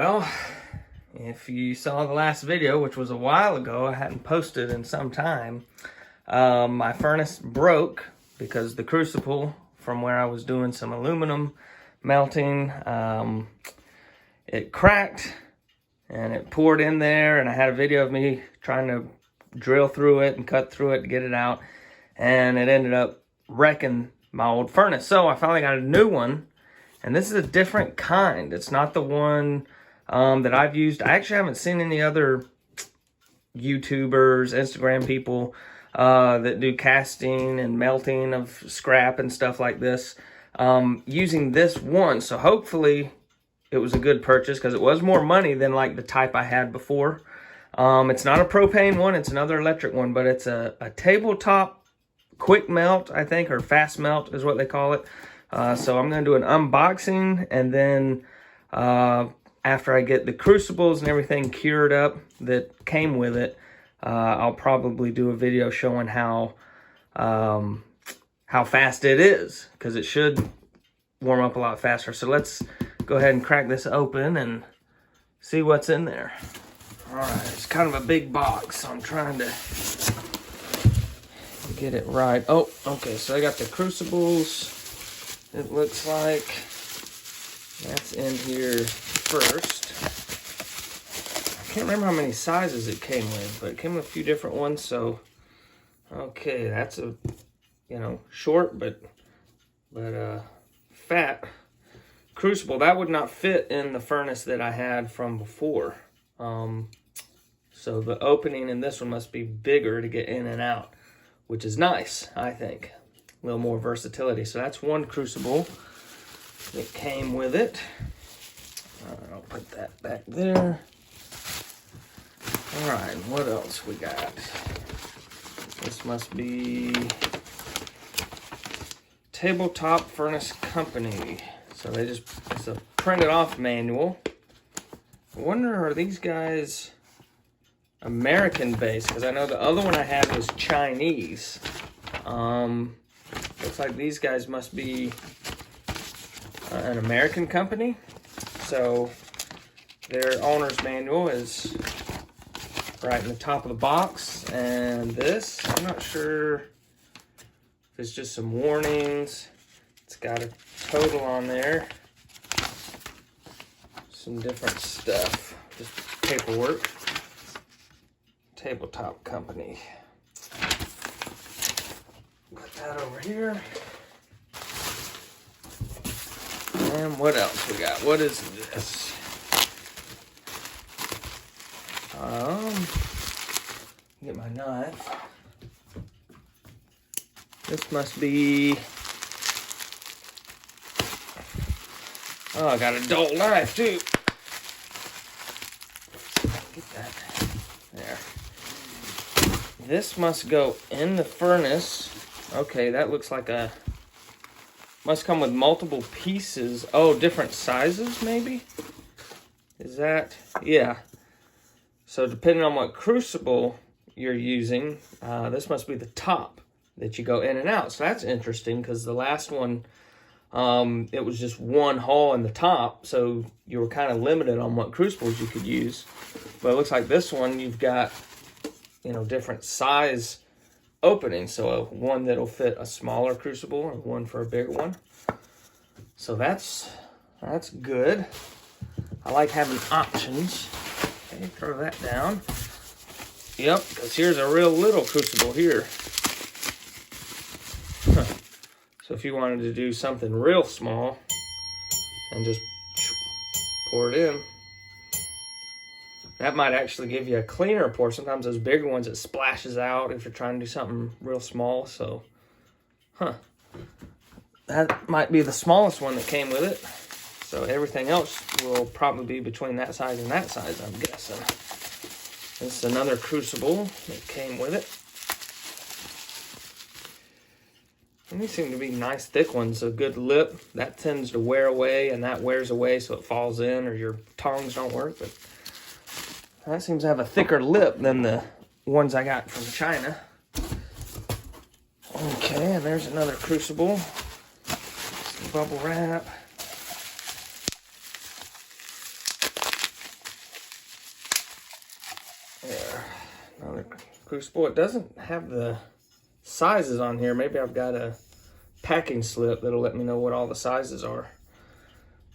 Well, if you saw the last video, which was a while ago, I hadn't posted in some time, my furnace broke because the crucible from where I was doing some aluminum melting, it cracked and it poured in there, and I had a video of me trying to drill through it and cut through it to get it out, and it ended up wrecking my old furnace. So I finally got a new one, and this is a different kind. It's not the one that I've used. I actually haven't seen any other YouTubers, Instagram people that do casting and melting of scrap and stuff like this using this one. So hopefully it was a good purchase, because it was more money than like the type I had before. It's not a propane one, it's another electric one, but it's a tabletop QuikMelt, I think, or fast melt is what they call it. So I'm going to do an unboxing, and then after I get the crucibles and everything cured up that came with it, I'll probably do a video showing how fast it is, because it should warm up a lot faster. So let's go ahead and crack this open and see what's in there. All right, it's kind of a big box, so I'm trying to get it right. Oh, okay, so I got the crucibles. It looks like that's in here first. I can't remember how many sizes it came with, but it came with a few different ones. So, okay, that's a, short but fat crucible. That would not fit in the furnace that I had from before. So the opening in this one must be bigger to get in and out, which is nice, I think. A little more versatility. So that's one crucible that came with it. I'll put that back there. All right, what else we got? This must be Tabletop Furnace Company. So it's a printed off manual. I wonder, are these guys American based? Because I know the other one I had was Chinese. Looks like these guys must be an American company. So their owner's manual is right in the top of the box. And this, I'm not sure if it's just some warnings. It's got a total on there. Some different stuff. Just paperwork. Tabletop Company. Put that over here. And what else we got? What is this? Get my knife. This must be... Oh, I got a dull knife too. Get that there. This must go in the furnace. Okay, that looks like a... Must come with multiple pieces. Oh, different sizes maybe? Is that... Yeah. So depending on what crucible you're using, this must be the top that you go in and out. So that's interesting, because the last one, it was just one hole in the top, so you were kind of limited on what crucibles you could use. But it looks like this one, you've got, different size openings. So one that'll fit a smaller crucible and one for a bigger one. So that's good. I like having options. Okay, throw that down. Yep, because here's a real little crucible here. So if you wanted to do something real small and just pour it in, that might actually give you a cleaner pour. Sometimes those bigger ones, it splashes out if you're trying to do something real small. So, that might be the smallest one that came with it. So everything else will probably be between that size and that size, I'm guessing. This is another crucible that came with it. And these seem to be nice thick ones, a good lip. That tends to wear away, and that wears away so it falls in, or your tongs don't work. But that seems to have a thicker lip than the ones I got from China. Okay, and there's another crucible. Some bubble wrap. There, another crucible. It doesn't have the sizes on here. Maybe I've got a packing slip that'll let me know what all the sizes are.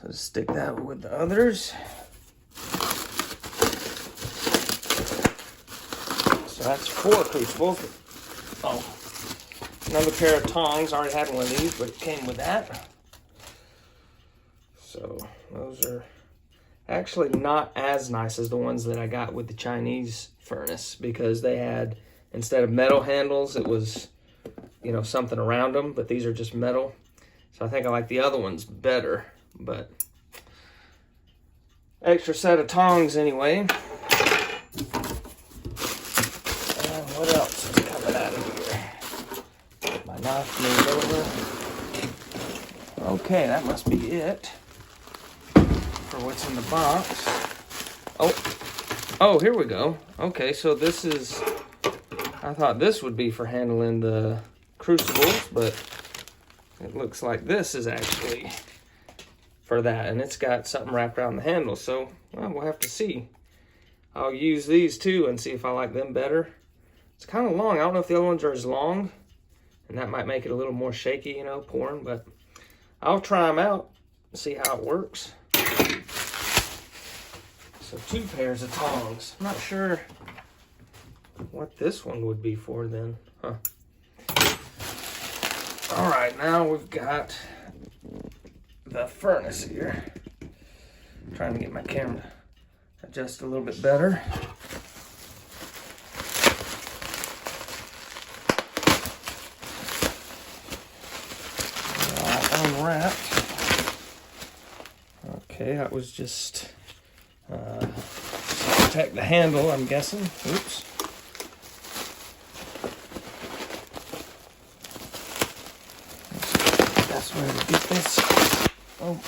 So just stick that with the others. So that's 4 crucibles. Oh, another pair of tongs. I already had one of these, but it came with that. So those are actually not as nice as the ones that I got with the Chinese furnace, because they had, instead of metal handles, it was, you know, something around them, but these are just metal. So I think I like the other ones better, but extra set of tongs anyway. And what else is coming out of here? Get my knife moved over. Okay, that must be it for what's in the box. Oh, here we go. Okay, so this is, I thought this would be for handling the crucibles, but it looks like this is actually for that, and it's got something wrapped around the handle, so well, we'll have to see. I'll use these too and see if I like them better. It's kind of long. I don't know if the other ones are as long, and that might make it a little more shaky, you know, pouring, but I'll try them out and see how it works. So 2 pairs of tongs. I'm not sure what this one would be for then. Huh. All right, now we've got the furnace here. I'm trying to get my camera to adjust a little bit better. All unwrapped. Okay, that was just protect the handle, I'm guessing. Oops. That's where to get this. Oh.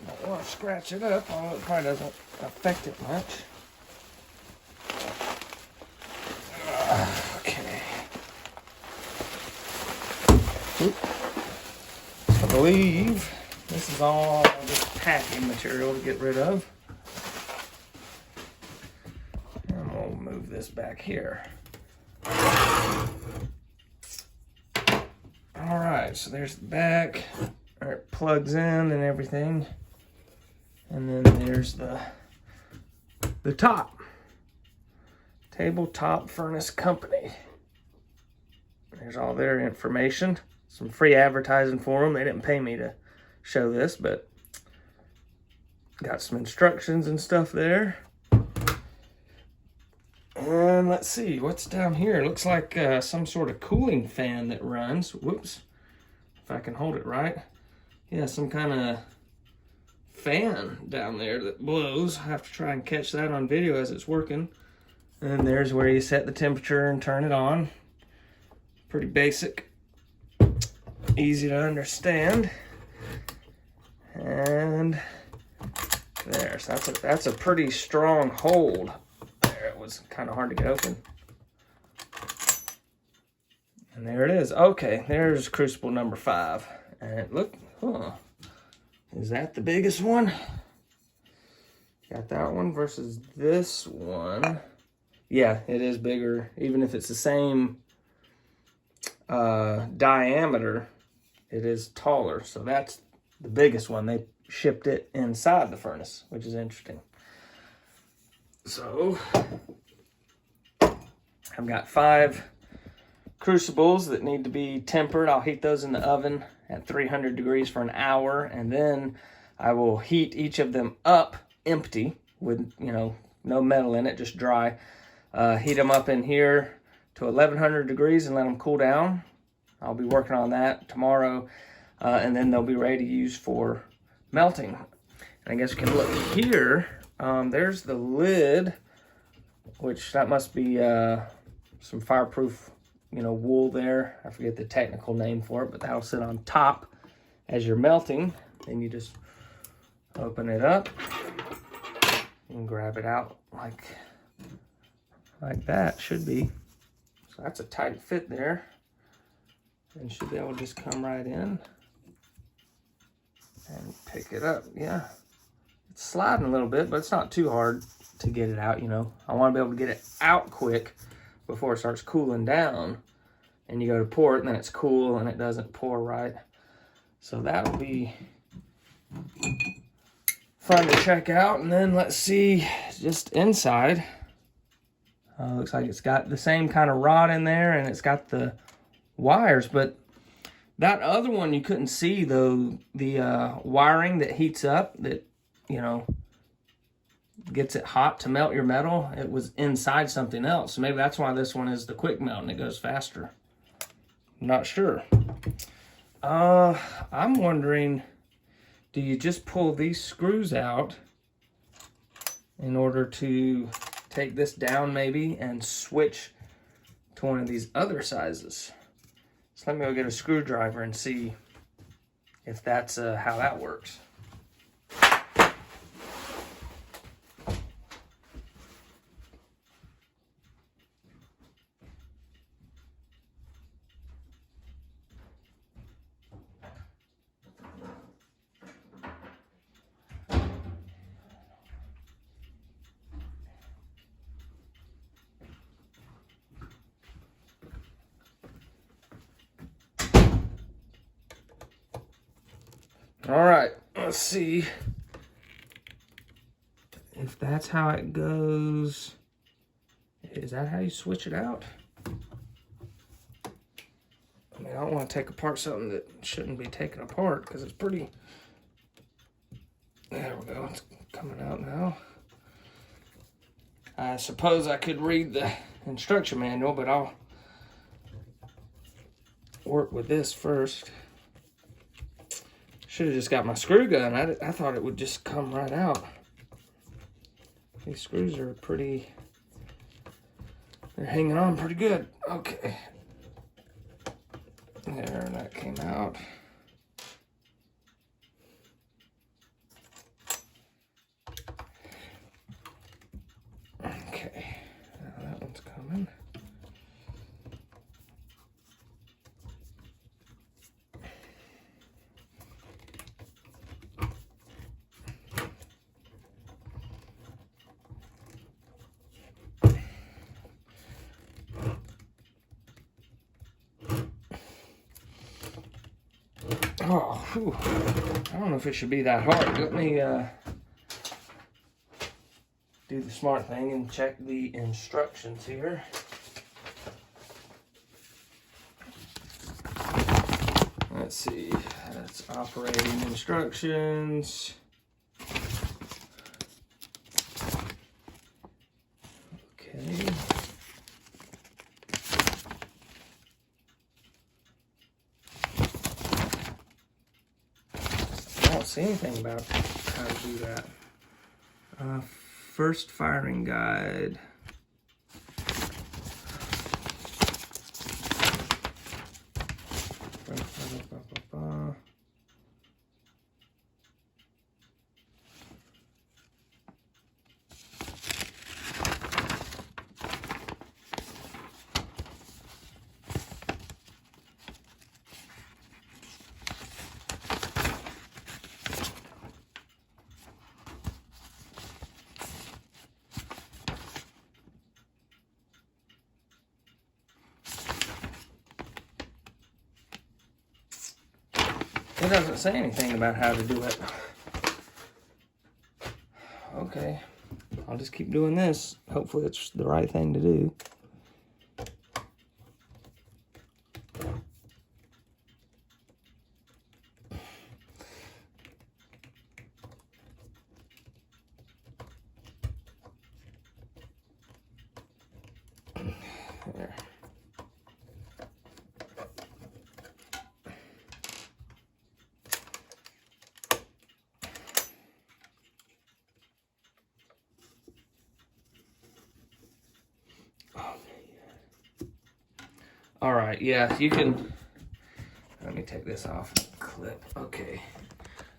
Don't want to scratch it up, although it probably doesn't affect it much. Okay. Oop. I believe this is all just packing material to get rid of. And we'll move this back here. All right, so there's the back, where it plugs in and everything. And then there's the top. Tabletop Furnace Company. There's all their information. Some free advertising for them. They didn't pay me to show this, but got some instructions and stuff there. And let's see, what's down here? It looks like some sort of cooling fan that runs. Whoops, if I can hold it right. Yeah, some kind of fan down there that blows. I have to try and catch that on video as it's working. And there's where you set the temperature and turn it on. Pretty basic, easy to understand. And there, so that's a pretty strong hold. There, it was kind of hard to get open. And there it is. Okay, there's crucible number 5. And look, is that the biggest one? Got that one versus this one. Yeah, it is bigger. Even if it's the same diameter, it is taller. So that's the biggest one. They shipped it inside the furnace, which is interesting. So I've got 5 crucibles that need to be tempered. I'll heat those in the oven at 300 degrees for an hour, and then I will heat each of them up empty with, you know, no metal in it, just dry. Heat them up in here to 1100 degrees and let them cool down. I'll be working on that tomorrow, and then they'll be ready to use for melting. And I guess you can look here. There's the lid, which that must be some fireproof, you know, wool there. I forget the technical name for it, but that'll sit on top as you're melting. Then you just open it up and grab it out like that. Should be. So that's a tight fit there, and should be able to just come right in and pick it up. Yeah, It's sliding a little bit, but it's not too hard to get it out, you know. I want to be able to get it out quick before it starts cooling down. And you go to pour it, and then it's cool, and it doesn't pour right. So that'll be fun to check out. And then let's see just inside. Looks like it's got the same kind of rod in there, and it's got the wires, but that other one you couldn't see, though, the wiring that heats up, that, you know, gets it hot to melt your metal. It was inside something else. So maybe that's why this one is the QuikMelt and it goes faster. I'm not sure. I'm wondering, do you just pull these screws out in order to take this down maybe and switch to one of these other sizes? So let me go get a screwdriver and see if that's how that works. All right, let's see if that's how it goes. Is that how you switch it out? I mean, I don't want to take apart something that shouldn't be taken apart because it's pretty... There we go, it's coming out now. I suppose I could read the instruction manual, but I'll work with this first. Should have just got my screw gun. I thought it would just come right out. These screws are pretty... They're hanging on pretty good. Okay. There, that came out. Okay. Now that one's coming. Oh, whew. I don't know if it should be that hard. Let me do the smart thing and check the instructions here. Let's see, that's operating instructions. Okay. I don't see anything about how to do that. First firing guide. It doesn't say anything about how to do it. Okay, I'll just keep doing this. Hopefully it's the right thing to do. There. All right, yeah, you can, let me take this off, clip, okay.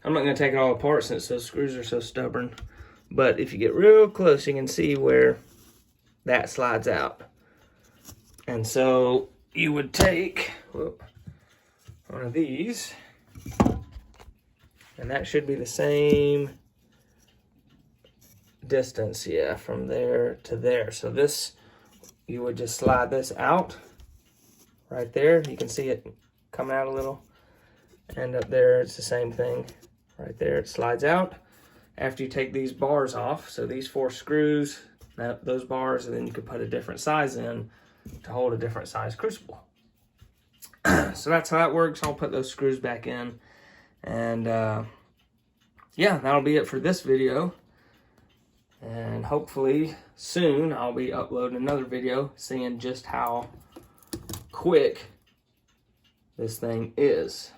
I'm not gonna take it all apart since those screws are so stubborn, but if you get real close, you can see where that slides out. And so you would take one of these, and that should be the same distance, yeah, from there to there. So this, you would just slide this out right there. You can see it come out a little. And up there, it's the same thing. Right there, it slides out. After you take these bars off, so these 4 screws, those bars, and then you could put a different size in to hold a different size crucible. So that's how that works. I'll put those screws back in. And yeah, that'll be it for this video. And hopefully soon I'll be uploading another video seeing just how quick this thing is.